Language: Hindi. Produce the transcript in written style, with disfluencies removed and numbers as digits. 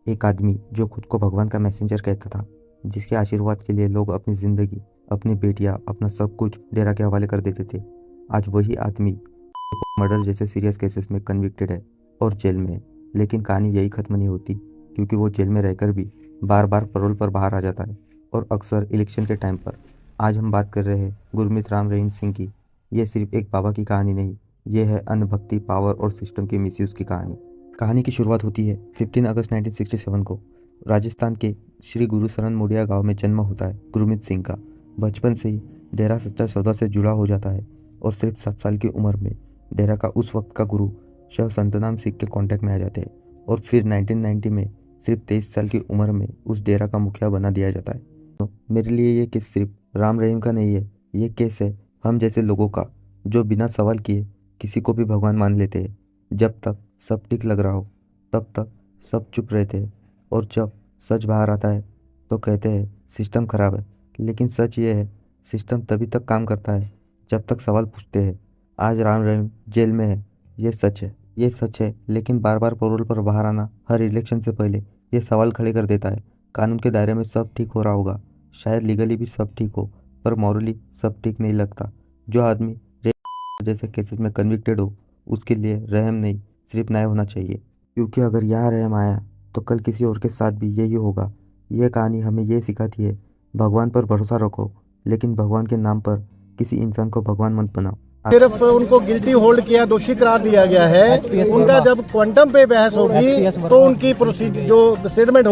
एक आदमी जो खुद को भगवान का मैसेंजर कहता था, जिसके आशीर्वाद के लिए लोग अपनी ज़िंदगी, अपनी बेटियां, अपना सब कुछ डेरा के हवाले कर देते थे, आज वही आदमी मर्डर जैसे सीरियस केसेस में कन्विक्टेड है और जेल में है। लेकिन कहानी यही खत्म नहीं होती, क्योंकि वो जेल में रहकर भी बार बार पैरोल पर बाहर आ जाता है, और अक्सर इलेक्शन के टाइम पर। आज हम बात कर रहे हैं गुरमीत राम रहीम सिंह की। ये सिर्फ एक बाबा की कहानी नहीं, ये है अंधभक्ति, पावर और सिस्टम के मिसयूज़ की कहानी। कहानी की शुरुआत होती है 15 अगस्त 1967 को। राजस्थान के श्री गुरुशरण मोडिया गांव में जन्म होता है गुरमीत सिंह का। बचपन से ही डेरा सिस्टर सौदा से जुड़ा हो जाता है, और सिर्फ 7 साल की उम्र में डेरा का उस वक्त का गुरु शव संतनाम सिंह के कांटेक्ट में आ जाते हैं, और फिर 1990 में सिर्फ 23 साल की उम्र में उस डेरा का मुखिया बना दिया जाता है। तो मेरे लिए ये केस सिर्फ राम रहीम का नहीं है, ये केस है हम जैसे लोगों का, जो बिना सवाल किए किसी को भी भगवान मान लेते हैं। जब तक सब ठीक लग रहा हो तब तक सब चुप रहते हैं, और जब सच बाहर आता है तो कहते हैं सिस्टम खराब है। लेकिन सच ये है, सिस्टम तभी तक काम करता है जब तक सवाल पूछते हैं। आज राम रहीम जेल में है, ये सच है, ये सच है। लेकिन बार बार पैरोल पर बाहर आना हर इलेक्शन से पहले ये सवाल खड़े कर देता है, कानून के दायरे में सब ठीक हो रहा होगा, शायद लीगली भी सब ठीक हो, पर मॉरली सब ठीक नहीं लगता। जो आदमी रेप जैसे केसेस में कन्विक्टेड हो, उसके लिए रहम नहीं, सिर्फ न्याय होना चाहिए। क्योंकि अगर यहाँ रहम आया तो कल किसी और के साथ भी यही होगा। ये कहानी हमें ये सिखाती है, भगवान पर भरोसा रखो, लेकिन भगवान के नाम पर किसी इंसान को भगवान मत बनाओ। सिर्फ उनको गिल्टी होल्ड किया, दोषी करार दिया गया है। उनका जब क्वांटम पे बहस होगी तो उनकी प्रोसीजर जो स्टेटमेंट